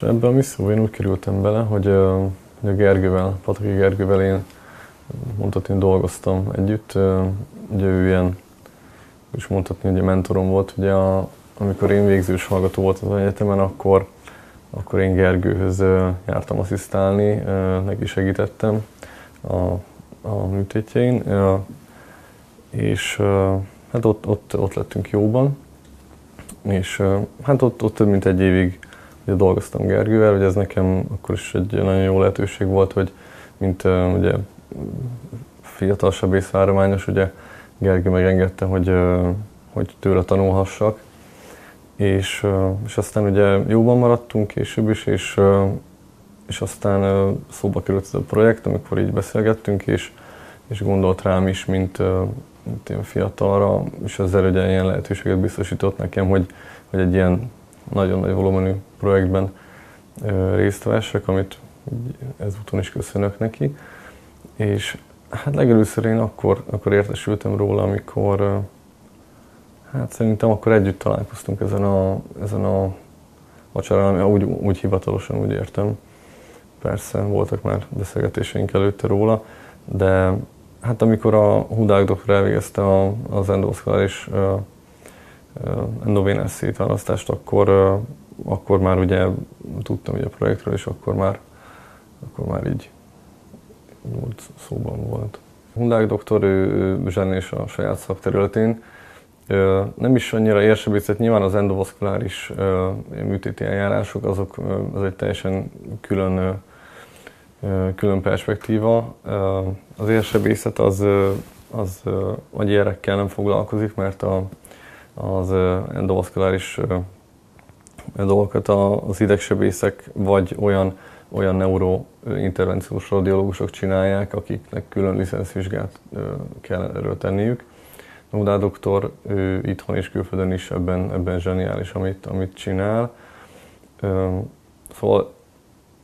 Ebben a misszióban én úgy kerültem bele, hogy a Gergővel, Pataki Gergővel én mondhatni dolgoztam együtt. Ugye ő ilyen, és mondhatni, hogy mentorom volt. Ugye amikor én végzős hallgató voltam az egyetemen, akkor én Gergőhöz jártam asszisztálni, neki segítettem a műtétjein, és hát ott lettünk jóban, és hát ott több mint egy évig ugye dolgoztam Gergővel, hogy ez nekem akkor is egy nagyon jó lehetőség volt, hogy mint ugye fiatal sebészvárományos, ugye Gergő megengedte, hogy tőle tanulhassak. És aztán ugye jóban maradtunk később is, és aztán szóba került ez a projekt, amikor így beszélgettünk, és gondolt rám is, mint ilyen fiatalra, és ezzel ugye ilyen lehetőséget biztosított nekem, hogy egy ilyen nagyon nagy volumenű projektben részt vessek, amit ezúton is köszönök neki. És hát legelőször én akkor értesültem róla, amikor hát szerintem akkor együtt találkoztunk ezen a vacsorán, úgy hivatalosan úgy értem. Persze voltak már beszélgetéseink előtte róla, de hát amikor a Hudák doktor elvégezte az endovaszkuláris endovénás szétválasztást, akkor már ugye tudtam ugye a projektről, és akkor már így volt, szóban volt. Hudák doktor, ő zsenés a saját szakterületén. Nem is annyira érsebészet, nyilván az endovaszkuláris műtéti eljárások, az egy teljesen külön perspektíva. Az érsebészet az agyérekkel nem foglalkozik, mert az endovaszkuláris dolgokat az idegsebészek vagy olyan neurointervenciós radiológusok csinálják, akiknek külön licenszvizsgát kell erről tenniük. Hudák doktor itthon és külföldön is ebben zseniális, amit csinál. Szóval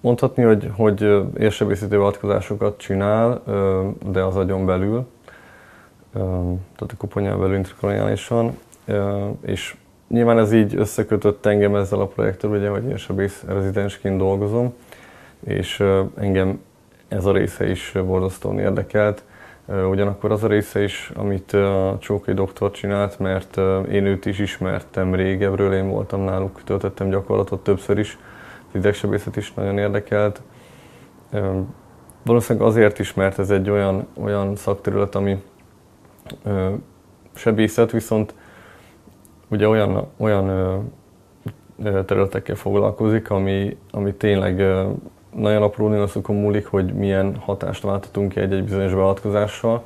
mondhatni, hogy érsebészeti beavatkozásokat csinál, de az agyon belül, tehát a koponyán belül intrakraniálisan, és nyilván ez így összekötött engem ezzel a projekttel, ugye, hogy érsebész rezidensként dolgozom, és engem ez a része is borzasztóan érdekelt. Ugyanakkor az a része is, amit a Csókai doktor csinált, mert én őt is ismertem régebről, én voltam náluk, töltöttem gyakorlatot többször is, az idegsebészet is nagyon érdekelt. Valószínűleg azért is, mert ez egy olyan szakterület, ami sebészet, viszont ugye olyan területekkel foglalkozik, ami tényleg nagyon apró nüanszokon múlik, hogy milyen hatást váltatunk ki egy bizonyos beavatkozással.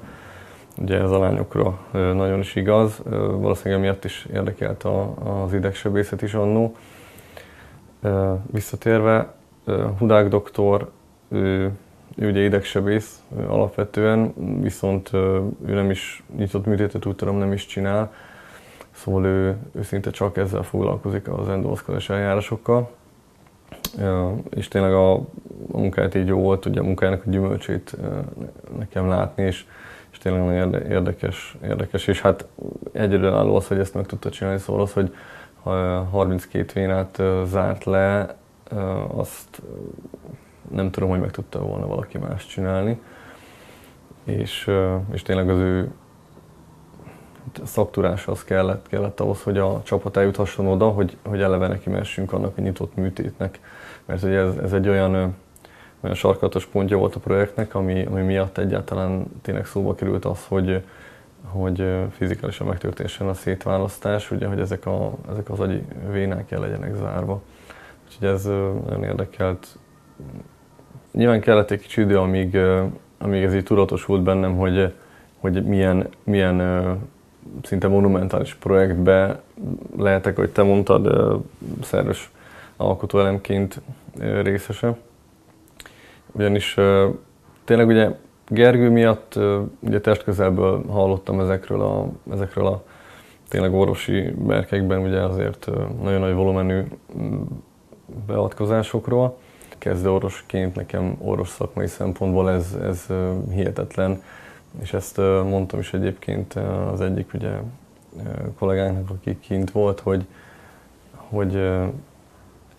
Ugye ez a lányokra nagyon is igaz, valószínűleg emiatt is érdekelt az idegsebészet is annó. Visszatérve, Hudák doktor, ő ugye idegsebész alapvetően, viszont ő nem is nyitott műtétet, úgy tudom, nem is csinál. Szóval ő szinte csak ezzel foglalkozik, az endovaszkuláris eljárásokkal. És tényleg a munkáját így jó volt, ugye a munkájának a gyümölcsét nekem látni, és tényleg nagyon érdekes. És hát egyedülálló az, hogy ezt meg tudta csinálni, szóval az, hogy 32 vénát zárt le, azt nem tudom, hogy meg tudta volna valaki más csinálni. És tényleg az ő szaktudása az kellett ahhoz, hogy a csapat eljuthasson oda, hogy eleve neki messünk annak a nyitott műtétnek. Mert ugye ez egy olyan sarkalatos pontja volt a projektnek, ami miatt egyáltalán tényleg szóba került az, hogy fizikálisan megtörténjen a szétválasztás, ugye, hogy ezek az agyi vénák el legyenek zárva. Úgyhogy ez nagyon érdekelt. Nyilván kellett egy kicsi idő, amíg ez így tudatosult bennem, hogy milyen szinte monumentális projektbe lehetek, hogy te mondtad, szerves alkotóelemként részese. Ugyanis tényleg ugye Gergő miatt ugye testközelből hallottam ezekről a tényleg orvosi berkekben ugye azért nagyon nagy volumenű beavatkozásokról. Kezdőorvosként nekem orvos szakmai szempontból ez hihetetlen, és ezt mondtam is egyébként az egyik ugye kollégánknak, aki kint volt, hogy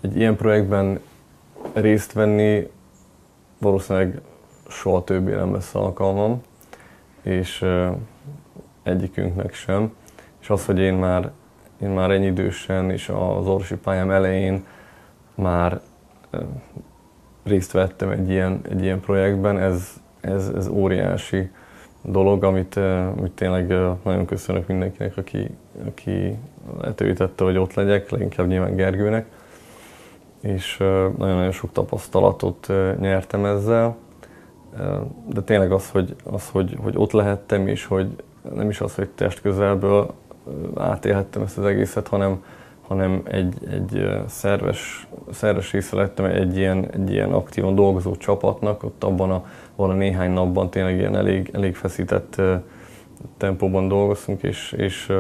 egy ilyen projektben részt venni valószínűleg soha többé nem lesz alkalmam, és egyikünknek sem. És az, hogy én már ennyi idősen és az orvosi pályám elején már részt vettem egy ilyen projektben, ez óriási dolog, amit tényleg nagyon köszönök mindenkinek, aki lehetővé tette, hogy ott legyek, leginkább nyilván Gergőnek. És nagyon-nagyon sok tapasztalatot nyertem ezzel. De tényleg hogy ott lehettem, és hogy nem is az, hogy testközelből átélhettem ezt az egészet, hanem egy szerves része lettem egy ilyen aktívan dolgozó csapatnak, ott abban a néhány napban tényleg ilyen elég feszített tempóban dolgoztunk, és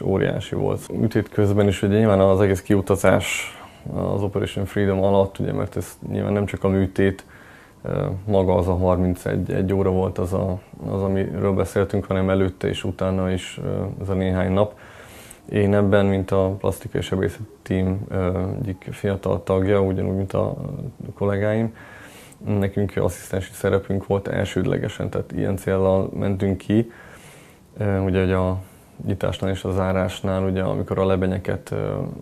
óriási volt. Műtét közben is ugye nyilván az egész kiutazás az Operation Freedom alatt, ugye, mert ez nyilván nem csak a műtét, maga az a 31 óra volt az, amiről beszéltünk, hanem előtte és utána is ez a néhány nap. Én ebben, mint a plastikai sebészet team egyik fiatal tagja, ugyanúgy, mint a kollégáim, nekünk asszisztensi szerepünk volt elsődlegesen, tehát ilyen céllal mentünk ki. Ugye, hogy a nyitásnál és a zárásnál, ugye, amikor a lebenyeket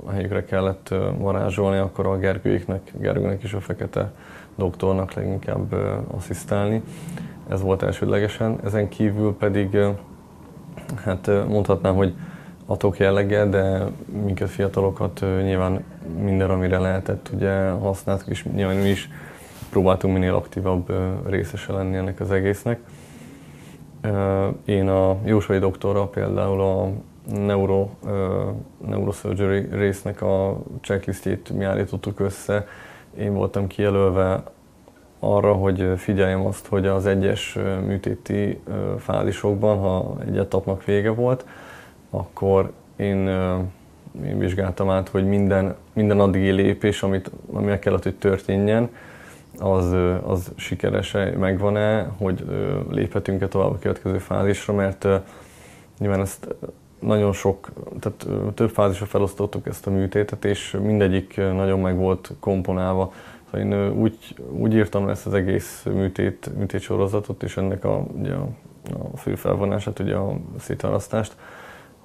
a helyükre kellett varázsolni, akkor a Gergőnek és a Fekete doktornak leginkább asszisztálni. Ez volt elsődlegesen. Ezen kívül pedig, hát mondhatnám, hogy adhok jelleggel, de minket fiatalokat nyilván minden, amire lehetett, ugye használtuk, és nyilván mi is próbáltunk minél aktívabb részese lenni ennek az egésznek. Én a Jósvai doktorral például a neurosurgery résznek a checklistjét mi állítottuk össze. Én voltam kijelölve arra, hogy figyeljem azt, hogy az egyes műtéti fázisokban, ha egy etapnak vége volt, akkor én vizsgáltam át, hogy minden addigi lépés, ami meg kellett, hogy történjen, az sikeres-e, megvan-e, hogy léphetünk-e tovább a következő fázisra, mert nyilván ezt nagyon sok, tehát több fázisra felosztottuk ezt a műtétet, és mindegyik nagyon meg volt komponálva. Szóval én úgy írtam ezt az egész műtétsorozatot, és ennek ugye a fő felvonását, ugye a szétválasztást,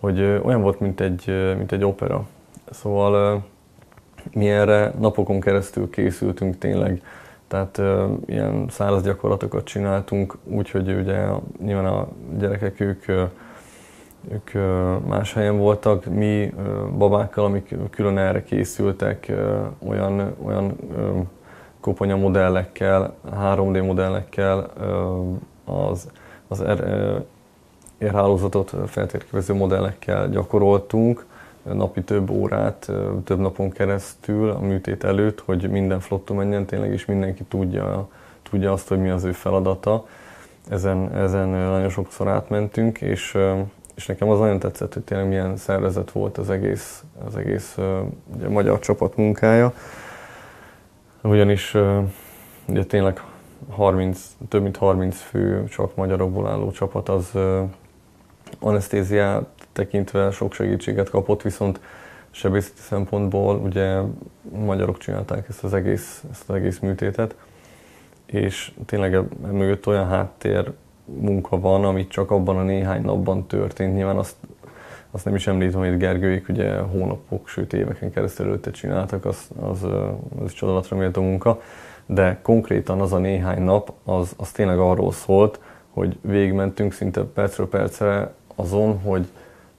hogy olyan volt, mint egy opera. Szóval mi erre napokon keresztül készültünk tényleg. Tehát ilyen száraz gyakorlatokat csináltunk, úgyhogy ugye nyilván a gyerekek ők más helyen voltak, mi babákkal, amik külön erre készültek, olyan koponya modellekkel, 3D modellekkel, az érhálózatot feltérképező modellekkel gyakoroltunk, napi több órát, több napon keresztül a műtét előtt, hogy minden flottó menjen tényleg, és mindenki tudja azt, hogy mi az ő feladata. Ezen nagyon sokszor átmentünk, és nekem az nagyon tetszett, hogy tényleg milyen szervezet volt az egész ugye, magyar csapat munkája. Ugyanis ugye tényleg több mint 30 fő csak magyarokból álló csapat, az anesztéziát tekintve sok segítséget kapott, viszont sebészeti szempontból ugye magyarok csinálták ezt az egész műtétet, és tényleg mögött olyan háttér munka van, amit csak abban a néhány napban történt. Nyilván azt nem is említem, hogy Gergőik ugye hónapok, sőt éveken keresztül előtte csináltak, az csodálatra méltó munka, de konkrétan az a néhány nap, az tényleg arról szólt, hogy végigmentünk szinte percről percre azon,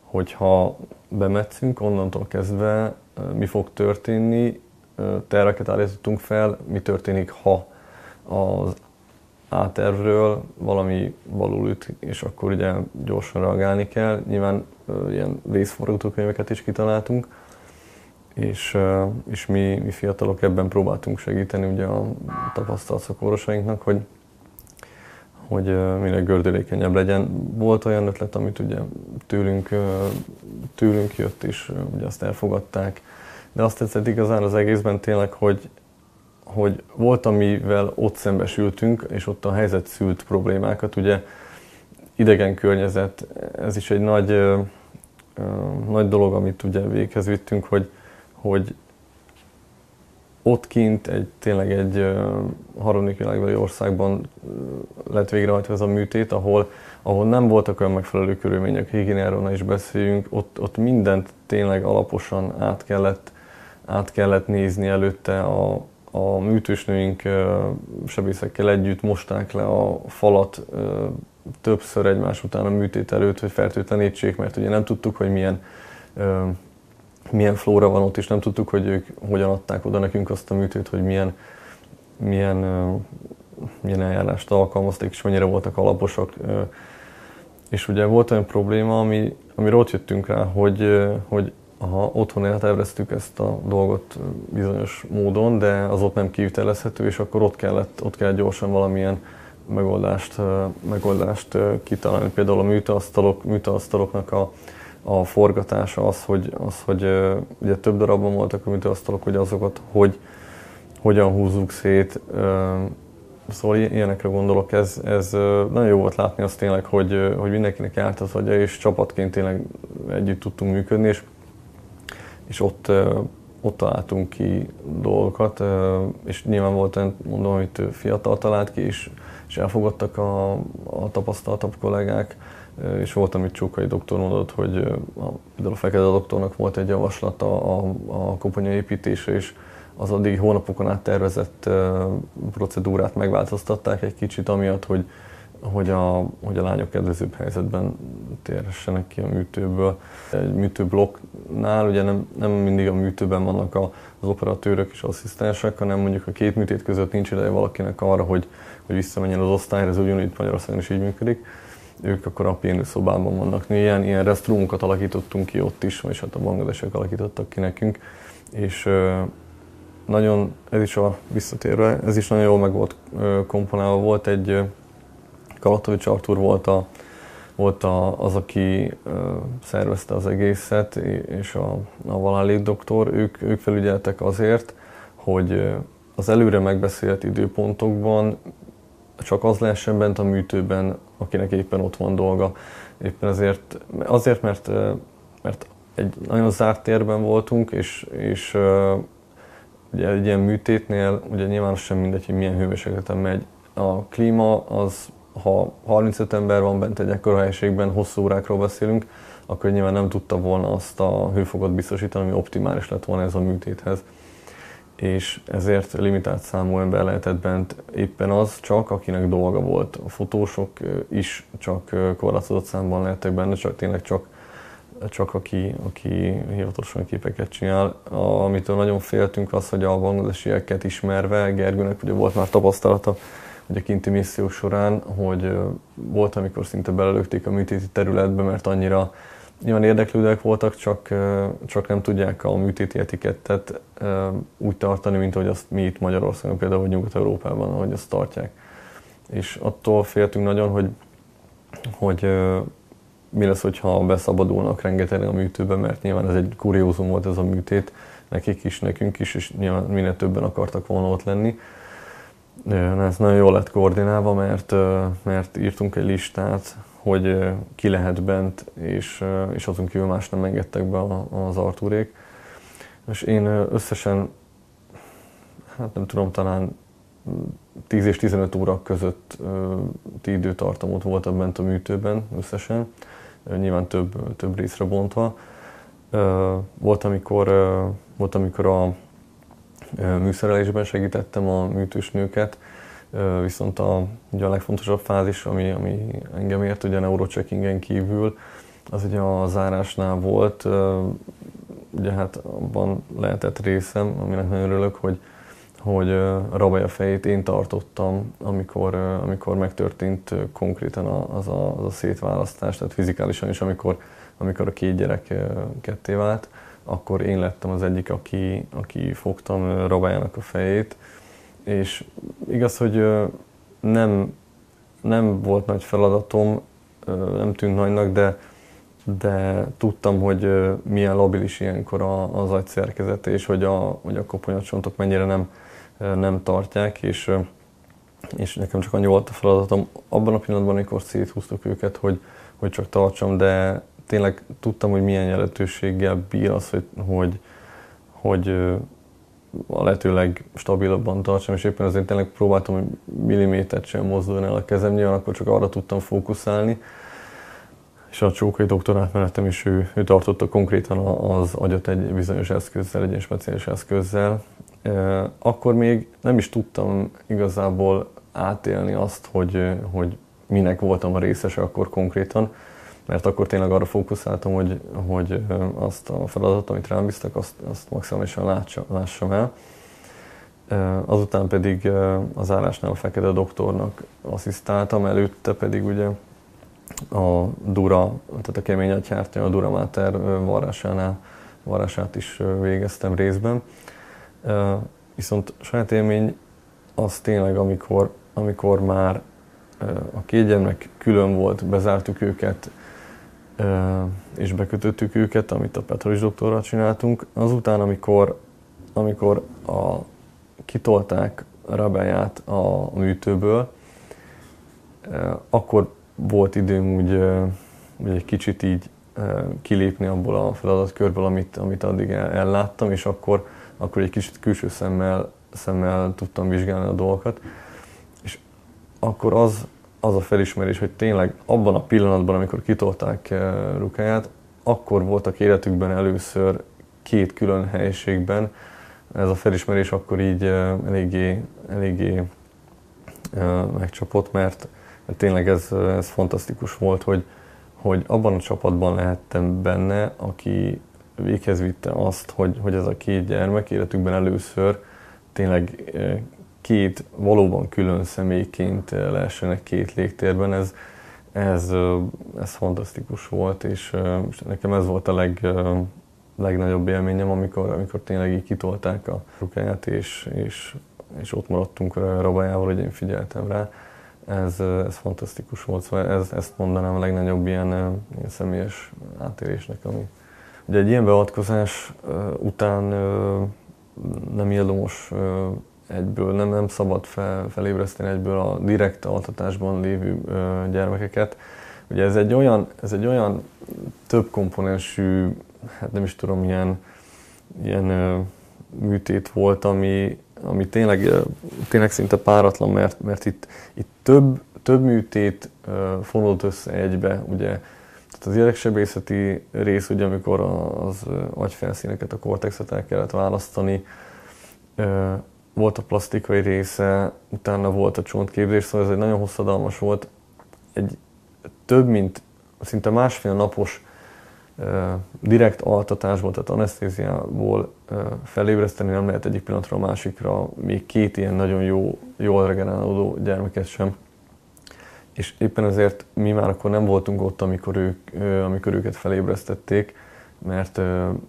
hogyha bemetszünk, onnantól kezdve mi fog történni, terveket állítottunk fel, mi történik, ha az A-tervről valami valul üt, és akkor ugye gyorsan reagálni kell. Nyilván ilyen vészforgatókönyveket is kitaláltunk, és mi fiatalok ebben próbáltunk segíteni ugye a tapasztalt szakorvosainknak, hogy minél gördülékenyebb legyen. Volt olyan ötlet, amit ugye tőlünk jött, és ugye azt elfogadták. De azt tetszett igazán az egészben tényleg, hogy volt, amivel ott szembesültünk, és ott a helyzet szült problémákat. Ugye idegen környezet, ez is egy nagy dolog, amit ugye véghez vittünk, hogy ott kint tényleg egy harmadik világbeli országban lett végrehajtva ez a műtét, ahol nem voltak olyan megfelelő körülmények, higiéniáról ne is beszéljünk, ott mindent tényleg alaposan át kellett nézni előtte. A műtősnőink sebészekkel együtt mosták le a falat többször egymás után a műtét előtt, hogy fertőtlenítsék, mert ugye nem tudtuk, hogy milyen flóra van ott, és nem tudtuk, hogy ők hogyan adták oda nekünk azt a műtőt, hogy milyen eljárást alkalmazták, és mennyire voltak alaposak. És ugye volt olyan probléma, amire ott jöttünk rá, hogy otthon elterveztük ezt a dolgot bizonyos módon, de az ott nem kivitelezhető, és akkor ott kellett gyorsan valamilyen megoldást kitalálni. Például a műtőasztaloknak a forgatása hogy ugye több darabban voltak a műtőasztalok, hogy azokat hogyan húzzuk szét. Szóval ilyenekre gondolok, ez nagyon jó volt látni azt tényleg, hogy mindenkinek állt az agya, és csapatként tényleg együtt tudtunk működni, és ott találtunk ki dolgokat, és nyilván volt olyan, mondom, amit fiatal talált ki, és elfogadtak a tapasztaltabb kollégák, és volt, amit Csókai doktor mondott, hogy például a Fekete doktornak volt egy javaslata a koponya építése, és az addig hónapokon át tervezett procedúrát megváltoztatták egy kicsit, amiatt, hogy a lányok kedvezőbb helyzetben térhessenek ki a műtőből. Egy műtőblokknál ugye nem mindig a műtőben vannak az operatőrök és asszisztensek, hanem mondjuk a két műtét között nincs ideje valakinek arra, hogy visszamenjen az osztályra, ez ugyanúgy Magyarországon is így működik. Ők akkor a pihenőszobában vannak. Mi ilyen restroomokat alakítottunk ki ott is, és hát a bangladesek alakítottak ki nekünk. És nagyon, visszatérve, ez is nagyon jól meg volt komponálva. Volt egy Kalatovics Artúr volt az, aki szervezte az egészet, és a Valálék doktor, ők felügyeltek azért, hogy az előre megbeszélt időpontokban csak az lehessen bent a műtőben, akinek éppen ott van dolga. Éppen azért mert egy nagyon zárt térben voltunk, és ugye egy ilyen műtétnél ugye nyilván sem mindegy, hogy milyen hőmérsékleten megy. A klíma az, ha 35 ember van bent egy ekkora helyiségben, hosszú órákról beszélünk, akkor nyilván nem tudta volna azt a hőfokot biztosítani, ami optimális lett volna ez a műtéthez. És ezért limitált számú ember lehetett bent, éppen az csak, akinek dolga volt. A fotósok is csak korlátozott számban lehettek benne, tényleg csak aki hivatalosan képeket csinál. Amitől nagyon féltünk az, hogy a bangladesieket ismerve, Gergőnek ugye volt már tapasztalata, hogy a kinti missziók során, hogy volt, amikor szinte belelökték a műtéti területbe, mert annyira nyilván érdeklődőek voltak, csak nem tudják a műtéti etikettet úgy tartani, mint ahogy azt mi itt Magyarországon, például vagy Nyugat-Európában, ahogy azt tartják. És attól féltünk nagyon, hogy mi lesz, hogyha beszabadulnak rengetegen a műtőben, mert nyilván ez egy kuriózum volt ez a műtét, nekik is, nekünk is, és nyilván minél többen akartak volna ott lenni. Ez nagyon jól lett koordinálva, mert írtunk egy listát, hogy ki lehet bent, és azon kívül más nem engedtek be az Artúrék. És én összesen, hát nem tudom, talán 10 és 15 óra közötti időtartamot voltam bent a műtőben összesen, nyilván több részre bontva. Volt, amikor a műszerelésben segítettem a műtősnőket, viszont ugye a legfontosabb fázis, ami engem ért, ugye a neurocheckingen kívül, az ugye a zárásnál volt. Ugye hát abban lehetett részem, aminek nagyon örülök, hogy a Rabaja fejét én tartottam, amikor megtörtént konkrétan az a szétválasztás, tehát fizikálisan is, amikor a két gyerek ketté vált, akkor én lettem az egyik, aki fogtam Rabajának a fejét. És igaz, hogy nem volt nagy feladatom, nem tűnt nagynak, de tudtam, hogy milyen labilis ilyenkor az agy szerkezete, és hogy a koponyatcsontok mennyire nem tartják, és nekem csak annyi volt a feladatom abban a pillanatban, amikor széthúztuk őket, hogy csak tartsam, de tényleg tudtam, hogy milyen jelentőséggel bír az, hogy a lehető legstabilabban tartsam, és éppen azért tényleg próbáltam, hogy millimétert sem mozduljon el a kezem, nyilván akkor csak arra tudtam fókuszálni. És a Csókai doktorát mellettem is ő tartotta konkrétan az agyat egy bizonyos eszközzel, egy ilyen speciális eszközzel. Akkor még nem is tudtam igazából átélni azt, hogy minek voltam a részese akkor konkrétan, mert akkor tényleg arra fókuszáltam, hogy azt a feladatot, amit rám bíztak, azt maximálisan lássam el. Azután pedig az zárásnál a Fekete doktornak asszisztáltam, előtte pedig ugye a Dura, tehát a kemény agyhártya, a Dura Mater varrását is végeztem részben. Viszont saját élmény az tényleg, amikor már a két gyermek külön volt, bezártuk őket, és bekötöttük őket, amit a Petrovics doktorral csináltunk. Azután, amikor kitolták Rabeját a műtőből, akkor volt időm úgy egy kicsit így kilépni abból a feladatkörből, amit addig elláttam, és akkor egy kicsit külső szemmel tudtam vizsgálni a dolgokat. És akkor az a felismerés, hogy tényleg abban a pillanatban, amikor kitolták Rukáját, akkor voltak életükben először két külön helyiségben. Ez a felismerés akkor így eléggé megcsapott, mert tényleg ez fantasztikus volt, hogy abban a csapatban lehettem benne, aki véghez vitte azt, hogy ez a két gyermek életükben először tényleg két valóban külön személyként lehessenek két légtérben. Ez fantasztikus volt, és nekem ez volt a legnagyobb élményem, amikor tényleg így kitolták a Rukáját, és ott maradtunk Rabajával, hogy én figyeltem rá. Ez fantasztikus volt, szóval ezt mondanám a legnagyobb ilyen személyes átélésnek, ami ugye egy ilyen beavatkozás után nem illdomos egyből, nem szabad felébreszteni egyből a direkt altatásban lévő gyermekeket. Ugye ez egy olyan több komponensű, hát nem is tudom, ilyen műtét volt, ami tényleg szinte páratlan, mert itt több műtét fonódott össze egybe, ugye. Tehát az idegsebészeti rész, ugye, amikor az agyfelszíneket, a kortexet el kellett választani, volt a plastikai része, utána volt a csontképzés, szóval ez egy nagyon hosszadalmas volt. Egy több mint szinte másfél napos direkt altatásból, tehát anesztéziából felébreszteni nem lehet egyik pillanatra a másikra, még két ilyen nagyon jól regenerálódó gyermeket sem. És éppen ezért mi már akkor nem voltunk ott, amikor őket felébresztették, mert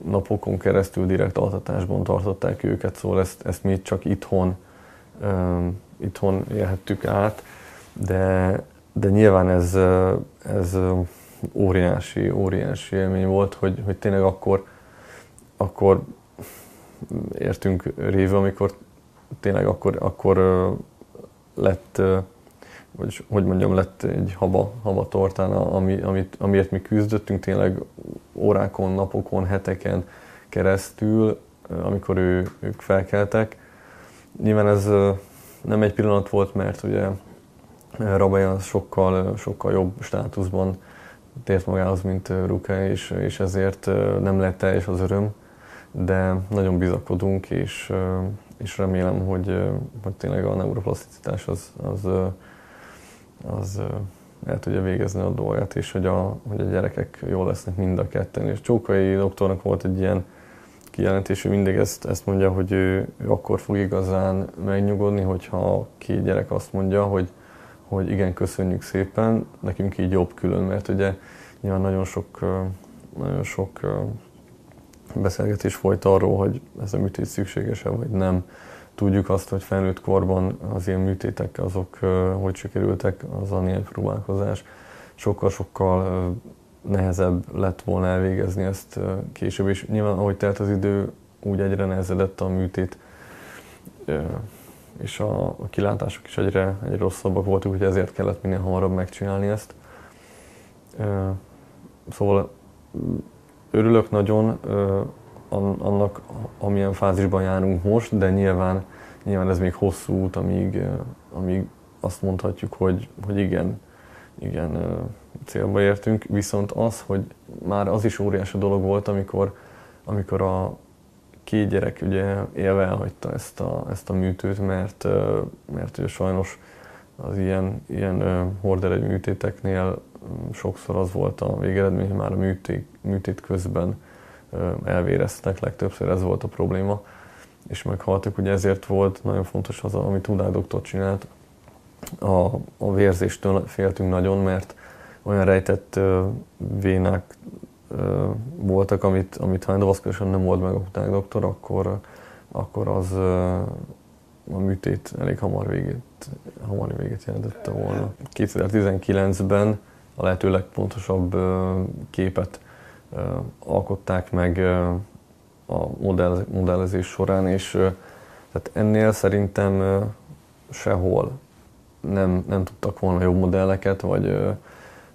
napokon keresztül direkt altatásban tartották őket, szóval ezt mi csak itthon élhettük át, de nyilván ez óriási élmény volt, hogy tényleg akkor értünk révő, amikor tényleg akkor lett, vagy hogy mondjam, lett egy haba tortán, amiért mi küzdöttünk tényleg órákon, napokon, heteken keresztül, amikor ők felkeltek. Nyilván ez nem egy pillanat volt, mert ugye Rabaja sokkal jobb státuszban tért magához, mint Ruka, és ezért nem lett teljes az öröm, de nagyon bizakodunk, és remélem, hogy tényleg a neuroplaszticitás az el tudja végezni a dolgát, és hogy a gyerekek jól lesznek mind a ketten. És Csókai doktornak volt egy ilyen kijelentés, ő mindig ezt mondja, hogy ő akkor fog igazán megnyugodni, hogyha a két gyerek azt mondja, hogy igen, köszönjük szépen, nekünk így jobb külön, mert ugye nyilván nagyon sok beszélgetés folyt arról, hogy ez a műtét szükséges-e, vagy nem. Tudjuk azt, hogy felnőtt korban az ilyen műtétek azok hogy sikerültek, az a próbálkozás. Sokkal nehezebb lett volna elvégezni ezt később, és nyilván ahogy telt az idő, úgy egyre nehezedett a műtét, és a kilátások is egyre rosszabbak voltak, úgyhogy ezért kellett minél hamarabb megcsinálni ezt. Szóval örülök nagyon annak, amilyen fázisban járunk most, de nyilván ez még hosszú út, amíg azt mondhatjuk, hogy igen, célba értünk. Viszont az, hogy már az is óriási dolog volt, amikor a két gyerek ugye élve elhagyta ezt a műtőt, mert ugye sajnos az ilyen horderejű műtéteknél sokszor az volt a végeredmény, hogy már a műtét közben elvéreztek, legtöbbször ez volt a probléma, és meghaltak. Ugye ezért volt nagyon fontos az, amit Hudák doktor csinált. A vérzéstől féltünk nagyon, mert olyan rejtett vénák voltak, amit ha endovaszkulárisan nem volt meg a Hudák doktor, akkor az a műtét elég hamar végét jelentette volna. 2019-ben a lehető legpontosabb képet alkották meg a modellezés során, és tehát ennél szerintem sehol nem tudtak volna jobb modelleket,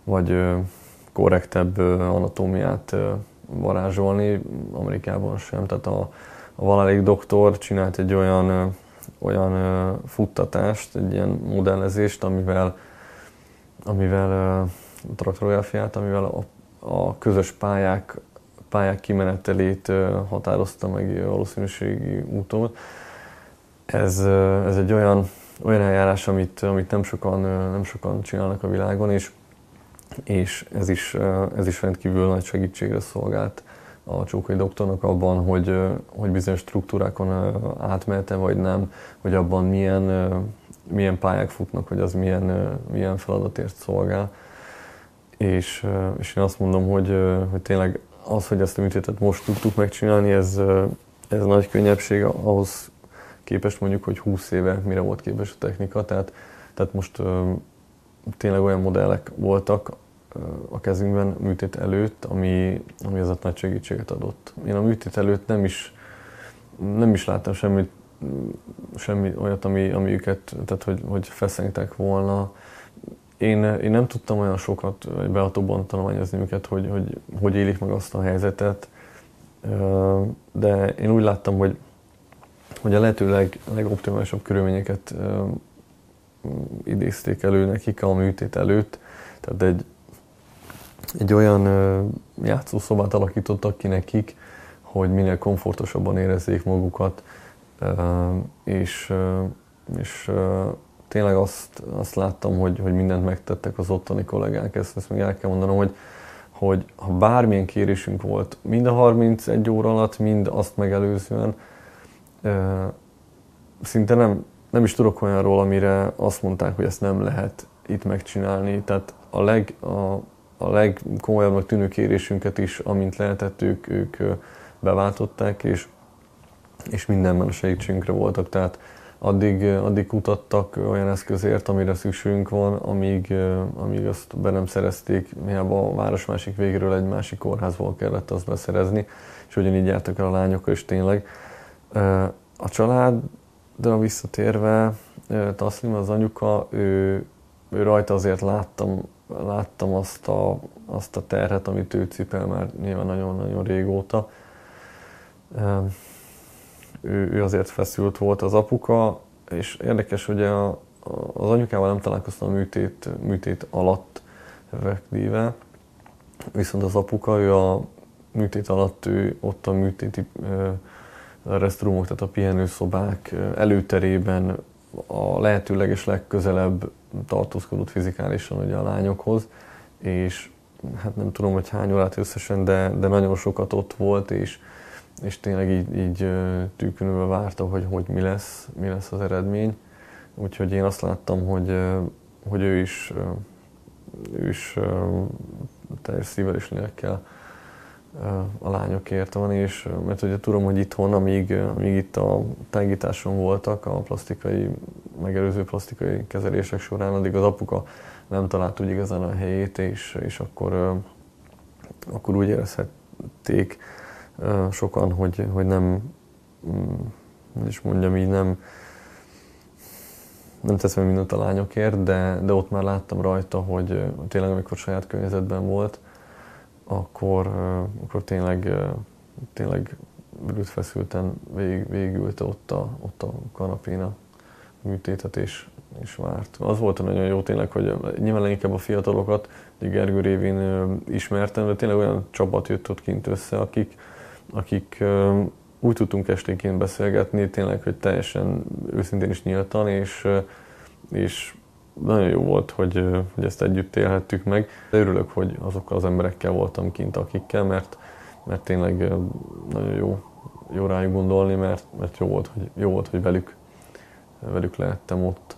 vagy korrektebb anatómiát varázsolni, Amerikában sem. Tehát a Valalék doktor csinált egy olyan futtatást, egy ilyen modellezést, amivel traktorográfiát, amivel a közös pályák kimenetelét határozta meg valószínűségi úton. Ez egy olyan eljárás, amit nem sokan csinálnak a világon, és ez is rendkívül nagy segítségre szolgált a Csókai doktornak abban, hogy bizonyos struktúrákon átmehet-e vagy nem, hogy abban milyen pályák futnak, hogy az milyen feladatért szolgál. És én azt mondom, hogy tényleg az, hogy ezt a műtétet most tudtuk megcsinálni, ez nagy könnyebbség ahhoz képest mondjuk, hogy 20 éve mire volt képes a technika. Tehát most tényleg olyan modellek voltak a kezünkben műtét előtt, ami az nagy segítséget adott. Én a műtét előtt nem is láttam semmi olyat, ami őket, tehát hogy feszengtek volna. Én nem tudtam olyan sokat, vagy behatóban tanulmányozni őket, hogy élik meg azt a helyzetet, de én úgy láttam, hogy a lehető legoptimálisabb körülményeket idézték elő nekik a műtét előtt. Tehát egy olyan játszószobát alakítottak ki nekik, hogy minél komfortosabban érezzék magukat, és tényleg azt láttam, hogy mindent megtettek az ottani kollégák. Ezt még el kell mondanom, hogy ha bármilyen kérésünk volt, mind a 31 óra alatt, mind azt megelőzően, szinte nem is tudok olyanról, amire azt mondták, hogy ezt nem lehet itt megcsinálni. Tehát a legkomolyabbnak tűnő kérésünket is, amint lehetett, ők beváltották, és mindenben a segítségünkre voltak. Tehát addig kutattak olyan eszközért, amire szükségünk van, amíg azt be nem szerezték, hiába a város másik végéről egy másik kórházból kellett azt beszerezni, és ugyanígy jártak el a lányokkal is tényleg. A családra visszatérve, Taszlim, az anyuka, ő rajta azért láttam azt a terhet, amit ő cipel már nyilván nagyon-nagyon régóta. Ő azért feszült volt. Az apuka, és érdekes, hogy az anyukával nem találkoztam a műtét alatt effektíve, viszont az apuka, ő a műtét alatt, ő ott a műtéti restroomok, tehát a pihenőszobák előterében a lehetőleges legközelebb tartózkodott fizikálisan ugye a lányokhoz, és hát nem tudom, hogy hány órát összesen, de nagyon sokat ott volt, és tényleg így tűkönülve várta, hogy mi lesz az eredmény. Úgyhogy én azt láttam, hogy ő is teljes szívvel és lélekkel a lányokért van, és mert ugye tudom, hogy itthon, amíg itt a tágításon voltak a megelőző plastikai kezelések során, addig az apuka nem talált úgy igazán a helyét, és akkor úgy érezhették sokan, hogy nem, és mondjam így, nem teszem mindent a lányokért, de ott már láttam rajta, hogy tényleg amikor saját környezetben volt, akkor tényleg feszülten végigült ott a kanapén a műtétet és várt. Az volt nagyon jó tényleg, hogy nyilván leginkább a fiatalokat, Gergő révén ismertem, de tényleg olyan csapat jött ott kint össze, akik úgy tudtunk esténként beszélgetni, tényleg, hogy teljesen őszintén is nyíltan, és nagyon jó volt, hogy ezt együtt élhettük meg. Örülök, hogy azokkal az emberekkel voltam kint, akikkel, mert tényleg nagyon jó rájuk gondolni, mert jó volt, hogy velük lehettem ott.